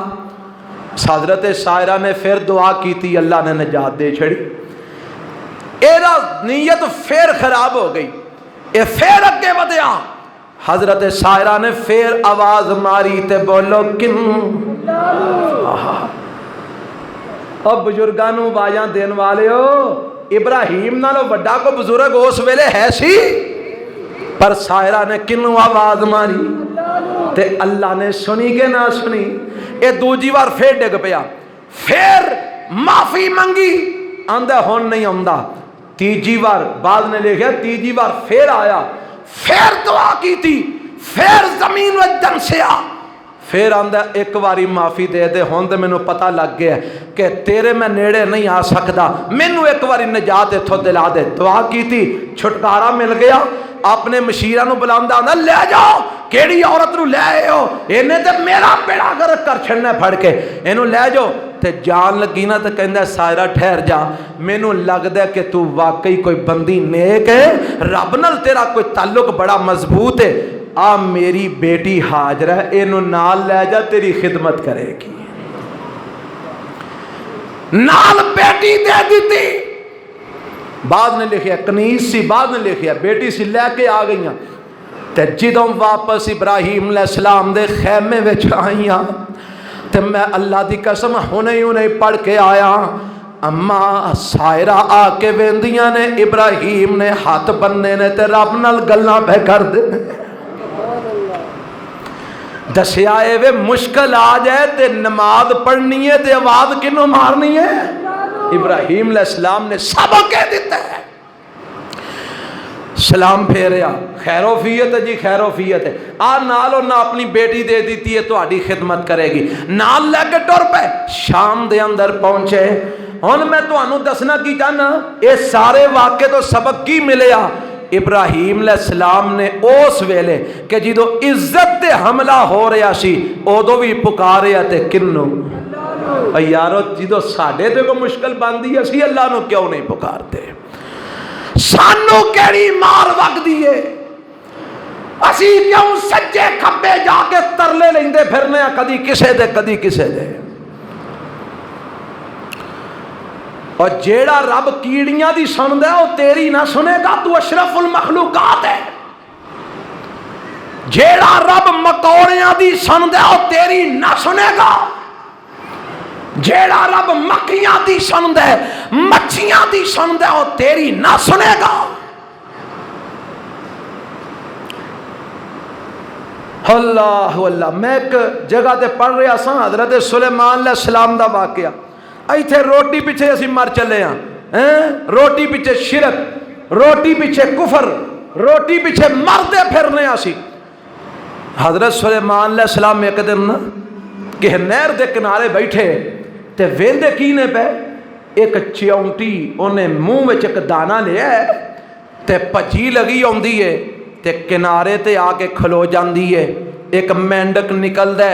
حضرت سائرہ نے پھر دعا کیتی، اللہ نے نجات دے چھڑی. ایرا نیت پھر خراب ہو گئی. اے پھر اگے ودیا. حضرت سائرہ نے پھر آواز ماری تے بولو کن. اب بزرگانوں بایاں دین والے ہو، ابراہیم نالو وڈا کو بزرگ اس ویلے ہے سی، پر سائرہ نے کنوں آواز ماری تے اللہ نے سنی کہ نہ سنی. اے دوجی بار پھر ڈگ پیا، پھر معافی منگی، آندا ہون نہیں آندا. تیجی بار بعد نے لکھا تیجی بار پھر آیا، پھر دعا کی تھی، پھر زمین وچ دنسیا. پھر آندا ایک باری معافی دے دے، ہون تے مینوں پتہ لگ گیا کہ تیرے میں نیڑے نہیں آ سکدا، مینوں ایک باری نجات اتھوں دلا دے. دعا کی تھی، چھٹکارا مل گیا. اپنے مشیرہ نو بلاندا آندا لے جاؤ، کیڑی عورت نو لے آئے ہو، اینے تے میرا بیڑا گرک کر چھڑنا پھڑ کے، اینو لے جاؤ. تے جان لگی نا تو کہندا سائرہ ٹھہر جا، مینوں لگدا ہے کہ تو واقعی کوئی بندی نیک ہے، رب نال تیرا کوئی تعلق بڑا مضبوط ہے، آ میری بیٹی ہاجرہ اینوں نال لے جا، تیری خدمت کرے گی۔ نال بیٹی دے دیتی، بعد نے لکھیا کنیز سی، بعد نے لکھیا بیٹی سی، لے کے آ گئیاں تے جدوں واپس ابراہیم علیہ السلام دے خیمے وچ آئیاں تے میں اللہ دی قسم ہنے پڑھ کے آیا، اما سائرہ آ کے ویندیاں نے ابراہیم نے ہاتھ بننے نے تے رب نال گلاں پہ کر دے۔ دسیا اے وے مشکل آ جائے تے نماز پڑھنی ہے تے آواز کنوں مارنی ہے؟ ابراہیم علیہ السلام نے سبق کہہ دیتا ہے۔ سلام پھیریا، خیروفیت ہے جی، خیروفیت ہے، آ نالو نہ اپنی بیٹی دے دیتی ہے تو آڈی خدمت کرے گی، نال لے کے ٹر پہ شام دے اندر پہنچے۔ ہن میں تو انہوں دسنا کی چاہنا اے سارے واقعے تو سبق کی ملیا؟ ابراہیم علیہ السلام نے اس ویلے کہ جدو عزت تے حملہ ہو رہا سی ادو بھی پکاریا تے کنوں؟ یارو جدو ساڈے تے کو مشکل باندھی اسی اللہ نو کیوں نہیں پکارتے؟ سانو کیڑی مار وگدی ہے؟ اسی کیوں سجے کھبے جا کے ترلے لیندے پھرنے ہیں، کدی کسے دے کدی کسے دے؟ اور جیڑا رب کیڑیاں دی سندا ہے وہ تیری نہ سنے گا، تو اشرف المخلوقات ہے۔ جیڑا رب مکوڑیاں دی سندا ہے وہ تیری نہ سنے گا، جیڑا رب مکھیاں دی سندا ہے مچھیاں دی سندا ہے وہ تیری نہ سنے گا۔ اللہ اللہ، میں ایک جگہ تے پڑھ رہا سا حضرت سلیمان علیہ السلام دا واقعہ، ایتھے روٹی پیچھے اسی مر چلے ہاں، روٹی پیچھے شرک، روٹی پیچھے کفر، روٹی پیچھے مردے پھرنے اسی۔ حضرت سلیمان علیہ السلام ایک دن کہ نہر دے کنارے بیٹھے تے ویندے کی نے پہ ایک چیونٹی انہیں منہ وچ ایک دانا لیا ہے تے پجی لگی ہوندی ہے تے کنارے تے آ کے کھلو جاندی ہے، ایک مینڈک نکل دے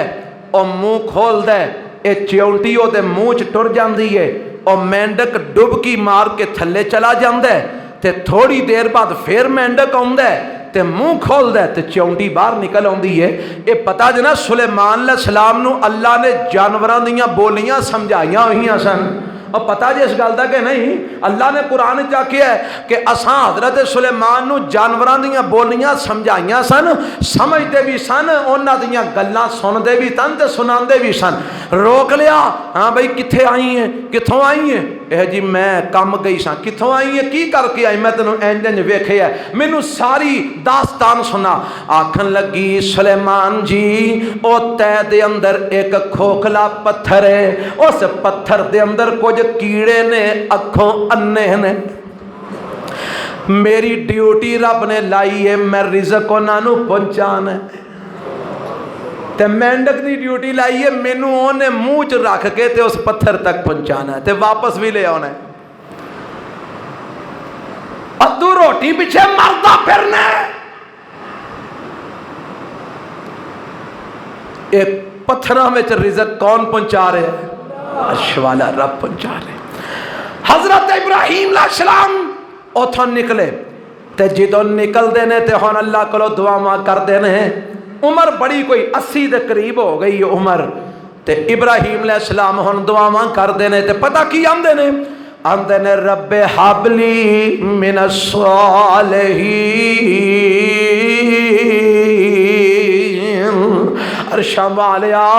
اور منہ کھول دے، اے چیونٹی او دے منہ چ ٹر جاندی ہے اور مینڈک ڈبکی مار کے تھلے چلا جاندا ہے تے تھوڑی دیر بعد پھر مینڈک آوندا ہے تے منہ کھول دے تے چیونٹی باہر نکل آندی ہے۔ اے پتہ جنا سلیمان علیہ السلام نو اللہ نے جانوراں دیاں بولیاں سمجھائیاں ہوئیاں سن، اور پتہ جی اس گل دا کہ نہیں، اللہ نے قرآن چا کیا ہے کہ اساں حضرت سلیمان نو جانوراں دیاں بولیاں سمجھائیاں سن، سمجھتے بھی سن، انہاں دیاں گلاں سندے بھی سن تے سناندے بھی سن۔ روک لیا، ہاں بھئی کتھے آئی ہیں، کتھوں آئی ہیں؟ اے جی میں کم گئی ساں۔ کتھوں آئی ہیں، کی کر کے آئی؟ میں تینوں انج انج ویکھیا ہے، مینوں ساری داستان سنا۔ آکھن لگی سلیمان جی او تے دے اندر ایک کھوکھلا پتھر ہے، اس پتھر دے اندر کچھ کیڑے نے، اکھوں انے نے، میری ڈیوٹی رب نے لائی ہے، میں رزق انہاں نو پہنچانا ہے تے مینڈک دی ڈیوٹی لائی ہے، مینوں اونے منہ چ رکھ کے تے اس پتھر تک پہنچانا ہے تے واپس بھی لے آنا ہے۔ اور تو روٹی پیچھے مردا پھرنا ہے، ایک پتھراں وچ رزق کون پہنچا رہے ہیں؟ عرش والا رب پہنچا رہے۔ حضرت ابراہیم علیہ السلام اتھوں نکلے تے جدوں نکل دینے تے ہن اللہ کولو دعا کر دینے، عمر بڑی کوئی 80 دے قریب ہو گئی عمر، تے ابراہیم علیہ السلام ہن دعا کر دینے تے پتہ کی آندے نے؟ آندے نے رب حبلی من الصالحین، عرشاں والیا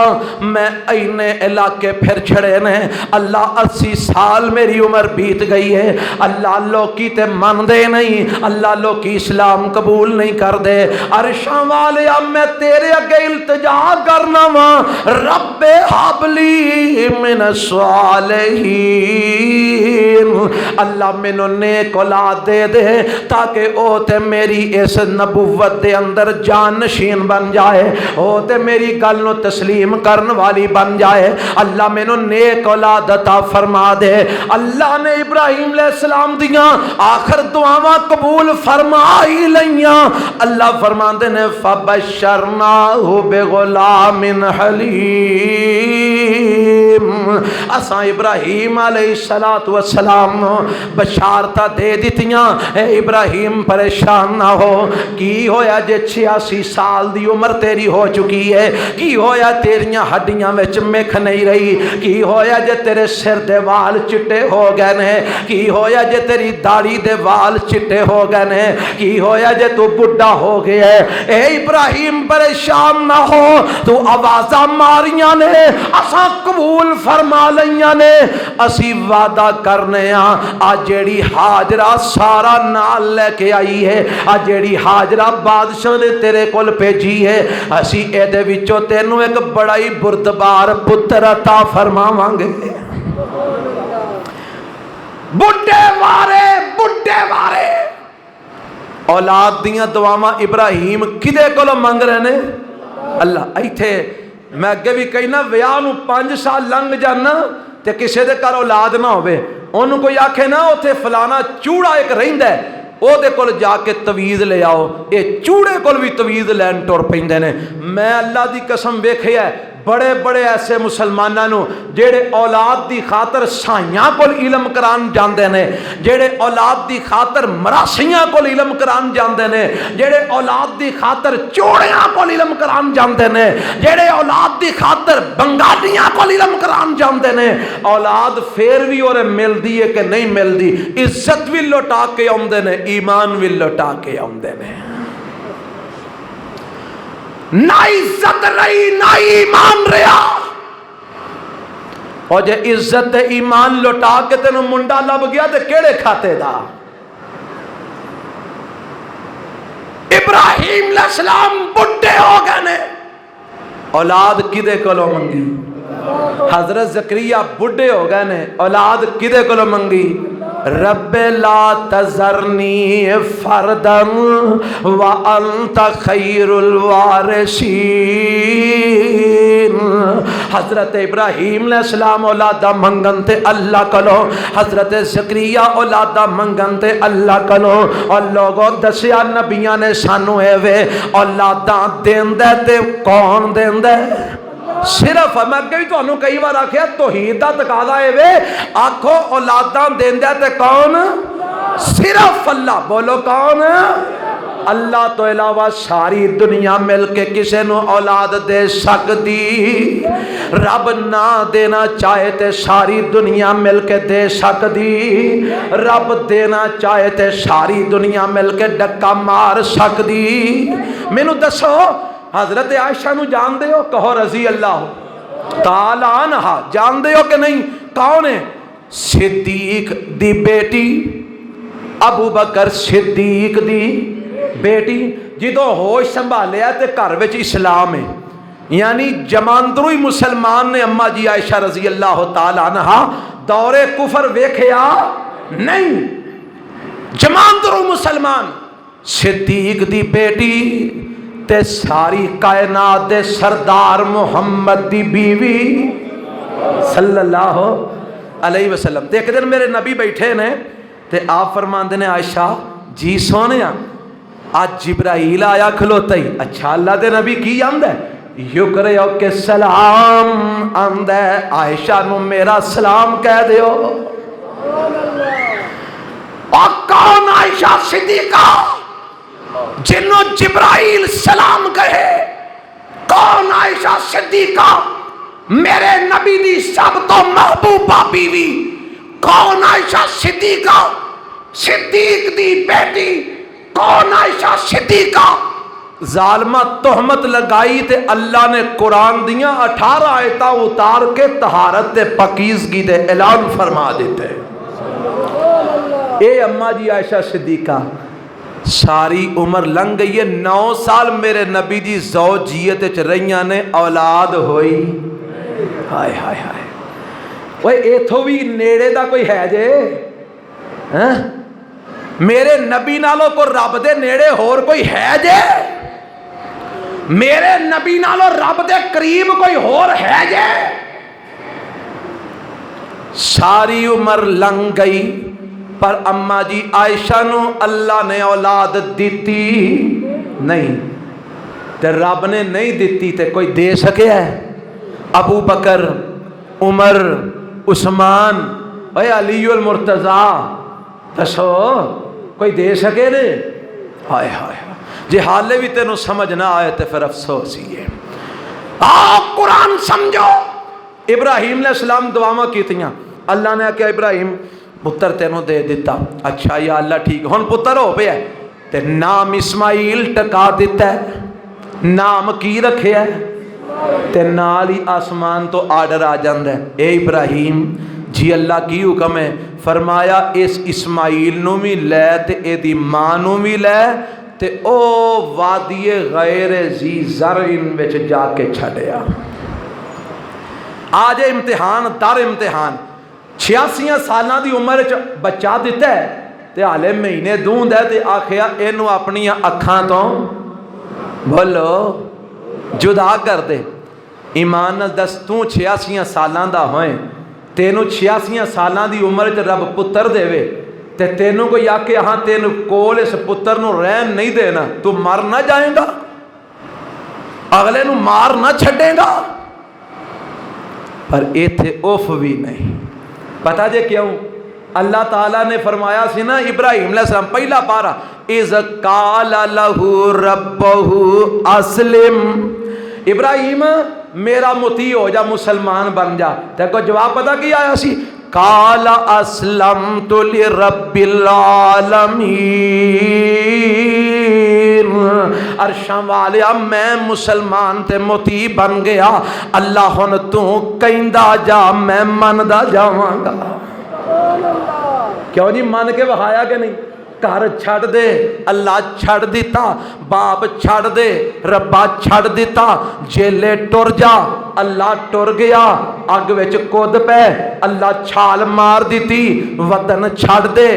میں اینے علاقے پھر چھڑے نے، اللہ 80 سال میری عمر بیت گئی ہے، اللہ لوکی تے من دے نہیں، اللہ لوکی اسلام قبول نہیں کر دے، عرشاں والیا میں تیرے اگے التجا کرنا وا، رب حبلی من الصالحین، اللہ مینوں نیک اولاد دے دے تاکہ او تے میری اس نبوت دے اندر جان نشین بن جائے، او تے میری گل نو تسلیم کرن والی بن جائے، اللہ مینوں نیک اولاد عطا فرما دے۔ اللہ نے ابراہیم علیہ السلام دیاں آخر دعاواں قبول فرمائی لئیاں، اللہ فرماندے نے فبشرناہ بغلام حلیم، اساں ابراہیم علیہ السلام بشارتاں دے دتیاں اے ابراہیم پریشان نہ ہو، کی ہویا جے 86 سال دی عمر تیری ہو چکی ہے، کی ہویا تیریاں ہڈیاں وچ مکھ نہیں رہی، کی ہویا جے تیرے سر دے وال چٹے ہو گئے نے، کی ہویا جے تیری داڑھی دے وال چٹے ہو گئے نے، کی ہویا جے تو بڈھا ہو گیا ہے۔ اے ابراہیم پریشان نہ ہو، تو آوازاں ماریاں نے اساں قبول فرما لیاں نے، اسی وعدہ کرنے ہاں آ جیڑی ہاجرہ سارا نال لے کے آئی ہے، آ جیڑی ہاجرہ بادشاہ نے تیرے کول بھیجی ہے، اسی اے دے وچوں تینوں ایک بڑا ہی بردبار پتر عطا فرماواں گے۔ بڈھے وارے اولاد دیاں دعاواں ابراہیم کدے کولوں منگ رہے نے؟ اللہ۔ ایتھے میں اگے بھی کہنا ویاہ نوں 5 سال لنگ جانا تے کسے دے گھر اولاد نہ ہوئے، انہوں کوئی آکھے نا اوتھے فلانا چوڑا ایک رہندا ہے، او دے کول جا کے تویز لے آؤ، اے چوڑے کول بھی تویز لین ٹر پیندے نے۔ میں اللہ دی قسم ویکھیا ہے بڑے بڑے ایسے مسلمانوں جیڑے اولاد دی خاطر سائیاں کول علم کران جاندے نے، جیڑے اولاد دی خاطر مراسیاں کول علم کران جاندے نے، جیڑے اولاد دی خاطر چوڑیاں کول علم کران جاندے نے، جیڑے اولاد دی خاطر بنگالیاں کول علم کران جاندے نے، اولاد پھر بھی اور ملدی ہے کہ نہیں ملدی، عزت بھی لوٹا کے آندے نے، ایمان بھی لوٹا کے آندے نے۔ نہ عزت رہی نہ ایمان رہا، اور جے عزت ایمان لوٹا کے تینوں منڈا لب گیا تے کیڑے کھاتے دا؟ ابراہیم علیہ السلام بڈھے ہو گئے نے، اولاد کدے کولوں منگی؟ حضرت زکریا بڈھے ہو گئے نے، اولاد کدے کولوں منگی؟ رب لا تذرنی فردا وانت خیر الوارثین۔ حضرت ابراہیم علیہ السلام اولادہ منگن تے اللہ کلو، حضرت زکریا اولادہ منگن تے اللہ کلو، اور لوگوں دسیا نبیاں نے سانو اے وے اولاداں دیندے تے کون دیندے؟ صرف میں کہیں تو انہوں کئی بار آکھیا توحید دا تقاضا ہے وے آکھو اولاداں دیندے تے کون؟ صرف اللہ۔ بولو کون؟ اللہ تو علاوہ ساری دنیا مل کے کسے نو اولاد دے سکتی، رب نہ دینا چاہے تے ساری دنیا مل کے دے سکتی، رب دینا چاہے تے ساری دنیا مل کے ڈکا مار سکتی۔ مینوں دسو حضرت عائشہ نو جان دے ہو؟ کہو رضی اللہ تعالی عنہا۔ جان دے ہو کہ نہیں؟ کون ہے؟ صدیق دی بیٹی، ابو بکر صدیق دی بیٹی، جدو ہوش سنبھالیا تے گھر وچ اسلام ہے، یعنی جماندرو ہی مسلمان نے اما جی عائشہ رضی اللہ تعالی عنہا، دور کفر ویکھیا نہیں، جماندرو مسلمان، صدیق دی بیٹی تے ساری کائنات دے سردار محمد دی بیوی صلی اللہ علیہ وسلم۔ تے ایک دن میرے نبی بیٹھے نے تے آپ فرماندے نے عائشہ جی سونیا آج جبرائیل آیا کھلوتا ہی، اچھا اللہ دے نبی کی آمد ہے؟ یکریو کے سلام آمد ہے، عائشہ نو میرا سلام کہہ دیو۔ اور کون عائشہ صدیقہ جنہوں جبرائیل سلام کہے؟ کون عائشہ صدیقہ میرے نبی دی سب تو محبوبہ بیوی؟ کون عائشہ صدیقہ صدیق دی بیٹی؟ کون عائشہ صدیقہ؟ ظالمہ تہمت لگائی تے اللہ نے قرآن دیاں 18 آیتاں اتار کے طہارت تے پاکیزگی دے اعلان فرما دیتے۔ اے اماں جی عائشہ صدیقہ ساری عمر لنگ گئی ہے، 9 سال میرے نبی دی زوجیت چ رہیاں نے، اولاد ہوئی؟ ہائے ہائے ہائے، اوے ایتھوں بھی نیڑے دا کوئی ہے جے؟ میرے نبی نالوں کو رب دے نیڑے ہور کوئی ہے جے؟ میرے نبی نالوں رب دے قریب کوئی ہور ہے جے؟ ساری عمر لنگ گئی پر اما جی عائشہ نو اللہ نے اولاد دیتی نہیں، تے رب نے نہیں دیتی تے کوئی دے سکے ہے؟ ابو بکر عمر عثمان اے علی المرتضی دسو کوئی دے سکے نے؟ ہائے ہائے جی حالے بھی تینوں سمجھ نہ آئے تو پھر افسوس ہی ہے۔ آپ قرآن سمجھو۔ ابراہیم علیہ السلام دعاواں کیتیاں، اللہ نے کہا ابراہیم پتر تینوں دے دیتا، اچھا یا اللہ ٹھیک ہن پتر ہو پیا تے نام اسماعیل ٹکا دیتا ہے، نام کی رکھے ہے تے نال ہی آسمان تو آرڈر آ جاندا ہے، اے ابراہیم جی اللہ کی حکم ہے، فرمایا اس اسماعیل نو بھی لے تے اے دی ماں نو بھی لے تے او وادی غیر ذی زرع وچ جا کے چھڈیا۔ آج امتحان در امتحان 86 سالاں دی عمر وچ بچہ دیتا ہے تے حالے مہینے دوند ہے تے آکھیا اینو اپنی اکھاں تو بولو جدا کر دے۔ ایمان نال دس تو 86 سالاں دا ہوئے، تینوں 86 سالاں دی عمر وچ رب پتر دے وے تے تینوں کوئی آکھے ہاں تینوں کول اس پتر نو رہن نہیں دینا، تو مر نہ جائیں گا، اگلے نو مار نہ چھڑے گا؟ پر ایتھے اوف بھی نہیں۔ پتہ جے کیوں؟ اللہ تعالیٰ نے فرمایا سی نا ابراہیم علیہ السلام پہلا پارا اذ قال لہ ربہ اسلم، ابراہیم میرا مطیع ہو جا، مسلمان بن جا، تے کو جواب پتہ کی آیا سی؟ قال اسلمت لرب العالمین، عرشاں والیا میں مسلمان تے مطیع بن گیا، اللہ ہن تو کہندا جا میں مندا جاواں گا۔ کیوں جی من کے بخایا کہ نہیں؟ گھر چھڑ دے اللہ چھڑ دیتا، باپ چھڑ دے ربا چھڑ دیتا، جیلے ٹر جا اللہ ٹر گیا، اگ وچ کود پے اللہ چھال مار دیتی، وطن چھڑ دے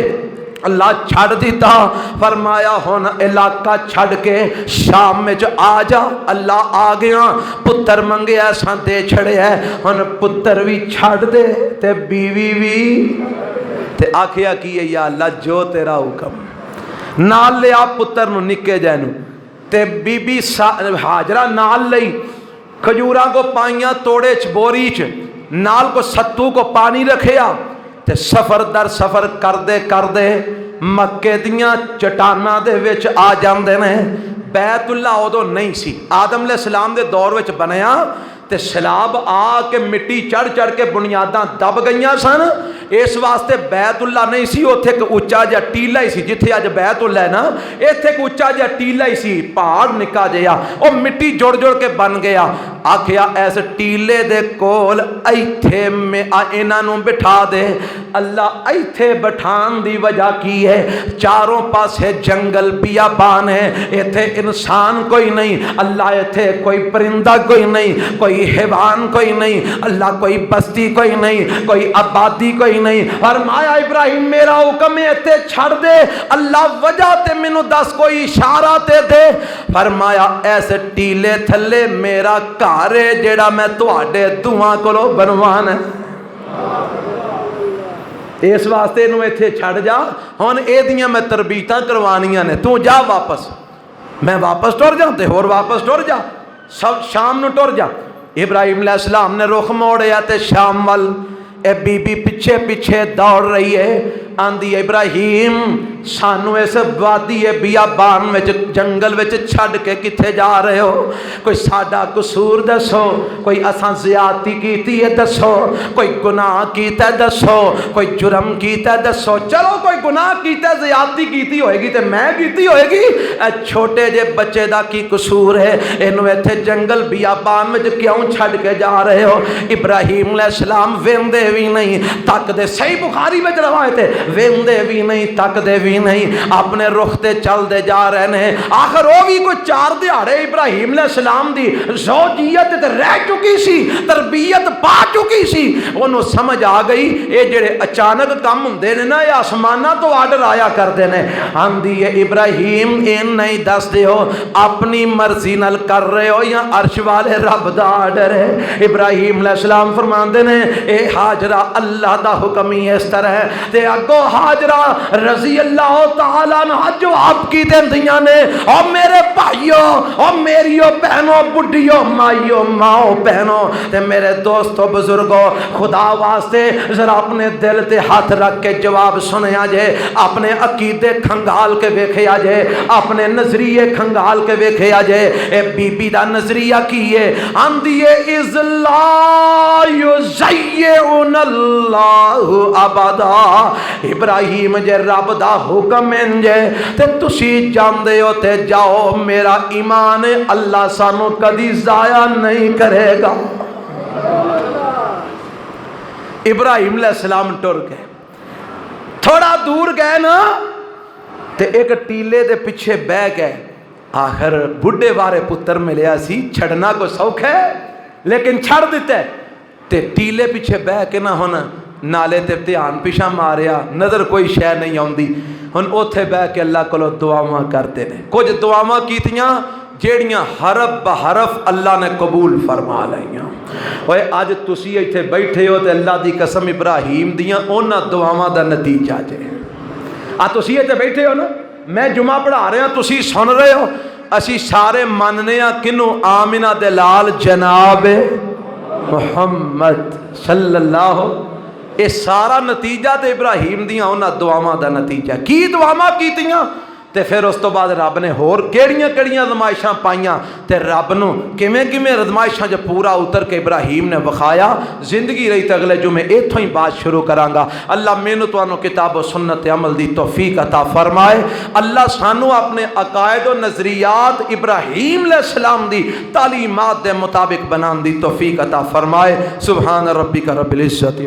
اللہ چھڑ دیتا، فرمایا ہن علاقہ چھڑ کے شام میں جو آ جا، اللہ آ گیا، پتر منگے ایسا دے چھڑے ہے، ہن پتر بھی چھڑ دے تے بیوی بھی تے آکھیا کی ہے یا اللہ جو تیرا حکم، نال لیا پتر نو نکے جینو تے بی بی حاجرہ نال لئی، کھجوراں کو پائیاں توڑے چ بوری چ، نال کو ستو کو پانی رکھیا تے سفر در سفر کر دے مکے دیاں چٹاناں دے وچ آ جاندے نے۔ بیت اللہ ادو نہیں سی، آدم علیہ السلام دے دور وچ بنیا تے سیلاب آ کے مٹی چڑھ چڑھ کے بنیاداں دب گئیاں سن، اس واسطے بیت اللہ نہیں سی، اوتھے ایک اچا جا ٹیلا ہی سی، جتھے اج بیت اللہ ہے نا ایتھے ایک اچا جا ٹیلا ہی سی، پہاڑ نکا جیا، او مٹی جوڑ جوڑ کے بن گیا، آکھیا ایس ٹیلے دے کول ایتھے میں انہاں نوں بٹھا دے۔ اللہ ایتھے بٹھان دی وجہ کی ہے؟ چاروں پاسے جنگل بیابان ہے، ایتھے انسان کوئی نہیں، اللہ ایتھے کوئی پرندہ کوئی نہیں، کوئی حیوان کوئی نہیں، اللہ کوئی بستی کوئی نہیں، کوئی آبادی کوئی نہیں، فرمایا ابراہیم میرا حکم ہے ایتھے چھڑ دے، اللہ وجہ تے مینوں دس کوئی اشارہ تے دے، فرمایا ایسے ٹیلے تھلے میرا گھر ہے جیڑا میں تواڈے دعاں کولوں بنوانا ہے، اس واسطے انہوں ایتھے چھڑ جا، ہن اے دیاں میں تربیتاں کروانیاں نے، تو جا واپس، میں واپس ٹر جا تے ہور واپس ٹر جا، سب شام نو ٹر جا۔ ابراہیم علیہ السلام نے رخ موڑیا تے شام وال، اے بی بی پیچھے پیچھے دوڑ رہی ہے، آندی ابراہیم سانو اس وادی بیابان وچ جنگل وچ چھڈ کے کتھے جا رہے ہو؟ کوئی ساڈا قصور دسو، کوئی اساں زیادتی کیتی ہے دسو، کوئی گناہ کیتا ہے دسو، کوئی جرم کیتا ہے دسو، چلو کوئی گناہ کیتا ہے زیادتی کیتی ہوئے گی تے میں کیتی ہوئے گی، اے چھوٹے جے بچے دا کی قصور ہے، اینو ایتھے جنگل بیابان وچ کیوں چھڈ کے جا رہے ہو؟ ابراہیم علیہ السلام ویندے بھی نہیں تک دے، صحیح بخاری وچ روایت ہے، ویندے بھی نہیں تک دے بھی نہیں، اپنے رخ تے چل دے جا رہے ہیں۔ آخر وہ بھی کوئی 4 دہاڑے ابراہیم علیہ السلام دی زوجیت تے رہ چکی سی، تربیت پا چکی سی، انہوں سمجھ آ گئی اے جڑے اچانک کام ہوندے نے نا، یہ آسمانہ تو آرڈر آیا کردے نے، آندی ہے ابراہیم این نہیں دس دے ہو اپنی مرضی نال کر رہے ہو یا عرش والے رب دا آرڈر ہے؟ ابراہیم علیہ السلام فرماندے نے اے حاجرہ اللہ دا حکم ہی اس طرح ہے، تے اگو جدو حاجرہ رضی اللہ تعالیٰ عنہ جواب کی دیندیاں نے اور میرے بھائیوں اور میریو بہنوں بڈیوں مائیوں ماؤ بہنوں تے میرے دوستوں بزرگوں خدا واسطے ذرا اپنے دل تے ہاتھ رکھ کے جواب سنے آجے اپنے عقیدے کھنگال کے ویکھے آجے اپنے نظریے کھنگال کے ویکھے آجے اے بی بی دا نظریہ کیے اندیے از لا یزیعن اللہ ابدا ابراہیم جے رب دا حکم انجے تے تسی جاندے ہو تے جاؤ میرا ایمان اللہ سانو کدی ضائع نہیں کرے گا ابراہیم علیہ السلام ٹر گئے تھوڑا دور گئے نا تے ایک ٹیلے دے پیچھے بہ گئے آخر بڑھے وارے پتر ملیا سی چھڑنا کو سوکھ ہے لیکن چھڑ دیتے تے ٹیلے پیچھے بہ کے نہ ہونا نالے تے دھیان پیچھا ماریا نظر کوئی شے نہیں آندی ہن اوتھے بہ کے اللہ کولو دعاواں کرتے نے کچھ دعاواں کیتیاں جیڑیاں حرف بحرف اللہ نے قبول فرما لائیاں اوے اج تسی ایتھے بیٹھے ہو تے اللہ دی قسم ابراہیم دیاں انہاں دعاواں دا نتیجہ جے تسی ایتھے بیٹھے ہو نا میں جمعہ پڑھا رہے ہیں تسی سن رہے ہو اسی سارے مننے ہیں کنو آمنہ دے لال جناب محمد صلی اللہ اے سارا نتیجہ تے ابراہیم دیاں انہاں دعاواں دا نتیجہ کی دعاواں کیتیاں تے پھر اس تو بعد رب نے ہور کیڑیاں کیڑیاں آزمائشاں پائیاں تے رب نو کیویں کیویں آزمائشاں جو پورا اتر کے ابراہیم نے وکھایا زندگی رہی تے اگلے جمعے ایتھوں ہی بات شروع کراں گا اللہ مینوں تانوں کتاب و سنت عمل دی توفیق عطا فرمائے اللہ سانو اپنے عقائد و نظریات ابراہیم علیہ السلام دی تعلیمات دے مطابق بنان دی توفیق عطا فرمائے سبحان ربک رب العزت